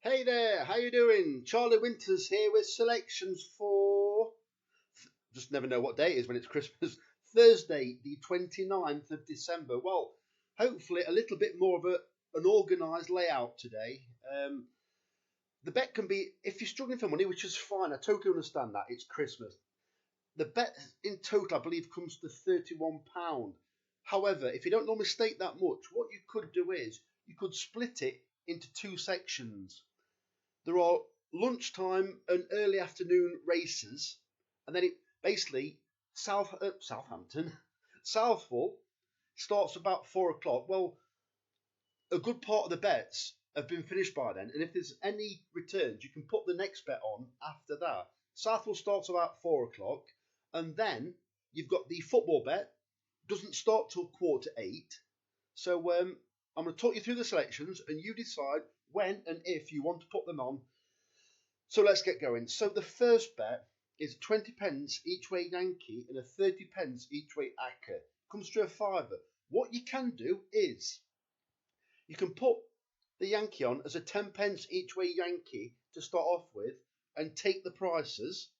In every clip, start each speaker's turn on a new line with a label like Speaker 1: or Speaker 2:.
Speaker 1: Hey there, how you doing? Charlie Winters here with selections for... Just never know what day it is when it's Christmas. Thursday, the 29th of December. Well, hopefully a little bit more of an organised layout today. The bet can be, if you're struggling for money, which is fine, I totally understand that, it's Christmas. The bet in total, I believe, comes to £31. However, if you don't normally stake that much, what you could do is you could split it into two sections. There are lunchtime and early afternoon races, and then it basically Southampton, Southwell starts about 4 o'clock. Well, a good part of the bets have been finished by then, and if there's any returns, you can put the next bet on after that. Southwell starts about 4 o'clock, and then you've got the football bet, doesn't start till 7:45. So I'm going to talk you through the selections, and you decide when and if you want to put them on. So let's get going. So the first bet is 20 pence each way Yankee and a 30 pence each way Acca. Comes to a fiver. What you can do is you can put the Yankee on as a 10 pence each way Yankee to start off with and take the prices.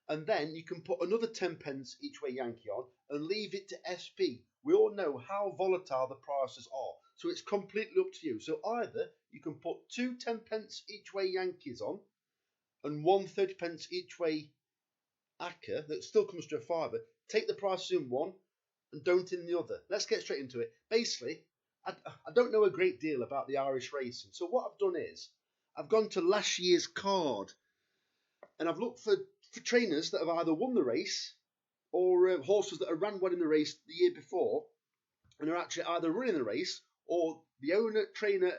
Speaker 1: And then you can put another 10 pence each way Yankee on and leave it to SP. We all know how volatile the prices are, so it's completely up to you. So either you can put two 10 pence each way Yankees on and one 30 pence each way Acca that still comes to a fiver, take the prices in one and don't in the other. Let's get straight into it. Basically, I don't know a great deal about the Irish racing, so what I've done is I've gone to last year's card and I've looked for trainers that have either won the race or horses that have ran well in the race the year before and are actually either running the race or the owner, trainer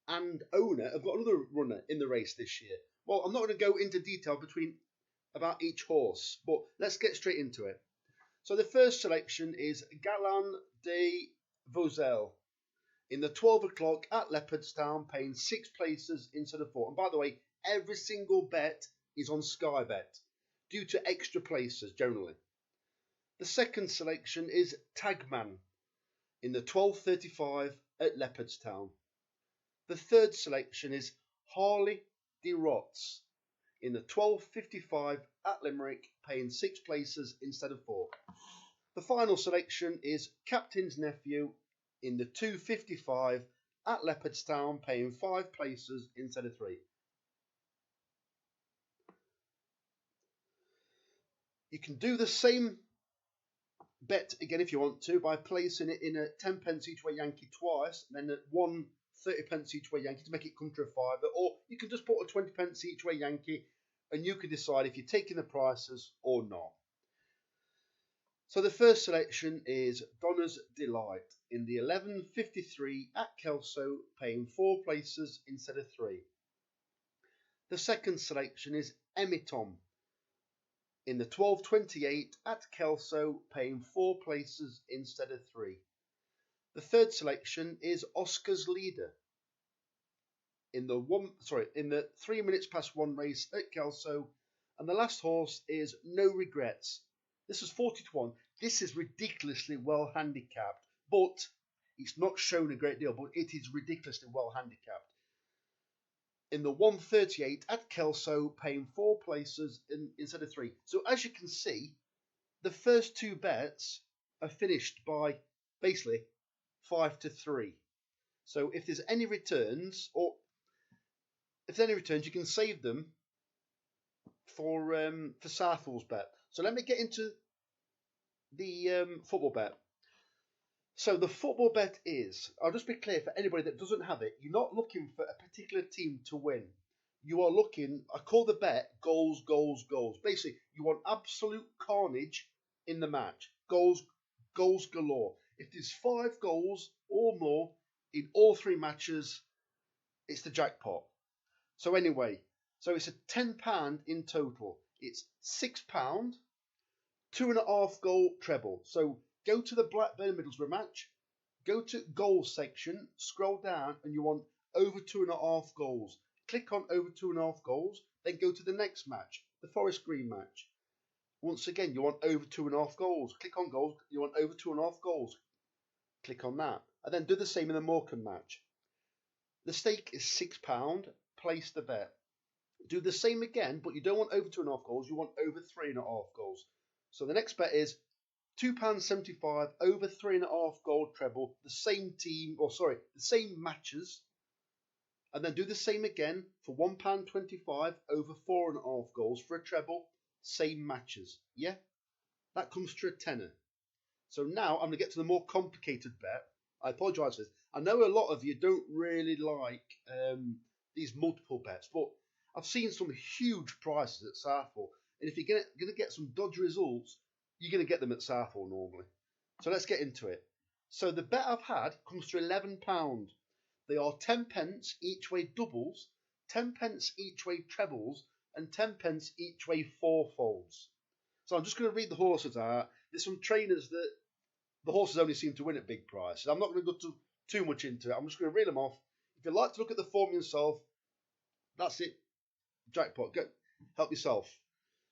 Speaker 1: and owner have got another runner in the race this year. Well, I'm not going to go into detail about each horse, but let's get straight into it. So the first selection is Galan de Vauzel in the 12 o'clock at Leopardstown, paying 6 places instead of 4. And by the way, every single bet is on Skybet due to extra places generally. The second selection is Tagman in the 12:35 at Leopardstown. The third selection is Harley de Rotz in the 12:55 at Limerick, paying 6 places instead of 4. The final selection is Captain's Nephew in the 2:55 at Leopardstown, paying 5 places instead of 3. You can do the same bet again if you want to by placing it in a 10 pence each way Yankee twice, and then at one 30 pence each way Yankee to make it come to a fiver, or you can just put a 20 pence each way Yankee and you can decide if you're taking the prices or not. So the first selection is Donna's Delight in the 11:53 at Kelso, paying 4 places instead of 3. The second selection is Emitom in the 12:28 at Kelso, paying 4 places instead of 3. The third selection is Oscar's Leader in the 3 minutes past 1 race at Kelso, and the last horse is No Regrets. This is 40-1. This is ridiculously well handicapped, but it's not shown a great deal, but it is ridiculously well handicapped. In the 1:38 at Kelso, paying 4 places instead of 3. So as you can see, the first two bets are finished by basically 5-3. So if there's any returns, you can save them for Southwell's bet. So let me get into the football bet. So the football bet is, I'll just be clear for anybody that doesn't have it, you're not looking for a particular team to win. You are looking, I call the bet goals, goals, goals. Basically, you want absolute carnage in the match. Goals, goals galore. If there's 5 goals or more in all 3 matches, it's the jackpot. So anyway, so it's a £10 in total. It's £6, 2.5 goal treble. So go to the Blackburn Middlesbrough match, go to goals section, scroll down, and you want over 2.5 goals. Click on over 2.5 goals, then go to the next match, the Forest Green match. Once again, you want over 2.5 goals. Click on goals, you want over 2.5 goals. Click on that. And then do the same in the Morecambe match. The stake is £6. Place the bet. Do the same again, but you don't want over 2.5 goals. You want over 3.5 goals. So the next bet is £2.75 over 3.5 goal treble. The same team, or sorry, the same matches. And then do the same again for £1.25 over 4.5 goals for a treble. Same matches. Yeah, that comes to a tenner. So now I'm going to get to the more complicated bet. I apologise for this. I know a lot of you don't really like these multiple bets, but I've seen some huge prices at Southwell. And if you're going to get some dodgy results, you're going to get them at Southwell normally. So let's get into it. So the bet I've had comes to £11. They are 10 pence each way doubles, 10 pence each way trebles, and 10 pence each way fourfolds. So I'm just going to read the horses out. There's some trainers that the horses only seem to win at big prices. I'm not going to go too much into it. I'm just going to read them off. If you'd like to look at the form yourself, that's it. Jackpot. Go help yourself.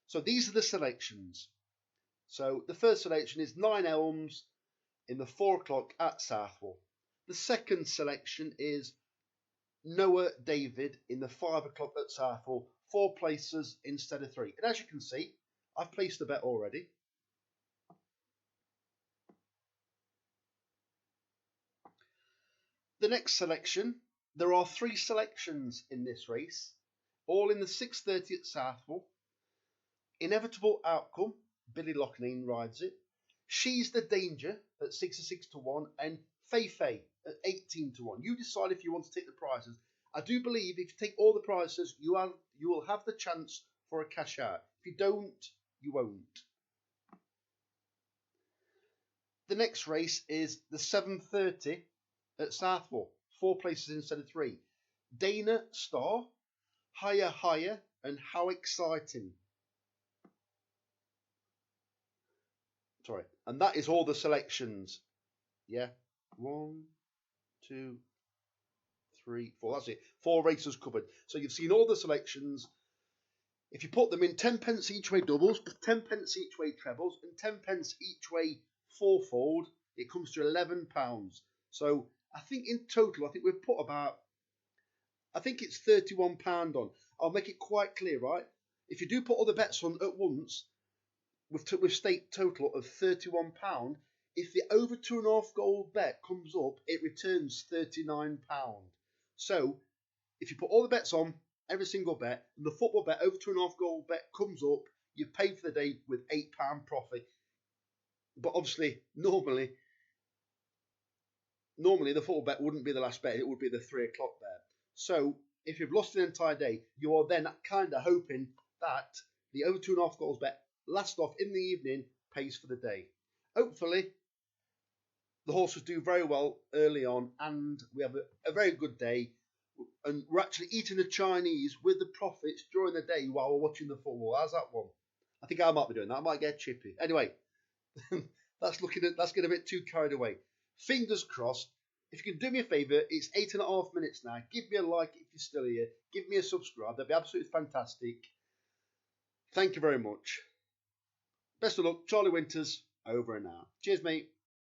Speaker 1: So these are the selections. So the first selection is 9 Elms in the 4 o'clock at Southwell. The second selection is Noah David in the 5 o'clock at Southwell. 4 places instead of 3. And as you can see, I've placed the bet already. The next selection, there are 3 selections in this race, all in the 6:30 at Southwell. Inevitable Outcome, Billy Loughnane rides it. She's the Danger at 6 to 1, and Fei Fei at 18 to 1. You decide if you want to take the prizes. I do believe if you take all the prizes, you will have the chance for a cash out. If you don't, you won't. The next race is the 7:30 at Southwell. 4 places instead of 3. Dana Star, Higher Higher, and How Exciting. Sorry, and that is all the selections. Yeah, 1, 2, 3, 4. That's it. 4 races covered. So you've seen all the selections. If you put them in 10 pence each way doubles, 10 pence each way trebles, and 10 pence each way fourfold, it comes to £11. So I think in total, I think we've put about, I think it's £31 on. I'll make it quite clear, right? If you do put all the bets on at once, with stake total of £31. If the over 2.5 goal bet comes up, it returns £39. So if you put all the bets on, every single bet, and the football bet over 2.5 goal bet comes up, you've paid for the day with £8 profit. But obviously, normally the football bet wouldn't be the last bet, it would be the 3 o'clock bet. So if you've lost an entire day, you are then kind of hoping that the over 2.5 goals bet last off in the evening pays for the day. Hopefully, the horses do very well early on and we have a very good day. And we're actually eating the Chinese with the profits during the day while we're watching the football. How's that one? I think I might be doing that. I might get chippy. Anyway, that's getting a bit too carried away. Fingers crossed. If you can do me a favour, it's 8.5 minutes now. Give me a like if you're still here. Give me a subscribe. That'd be absolutely fantastic. Thank you very much. Best of luck. Charlie Winters, over and out. Cheers, mate.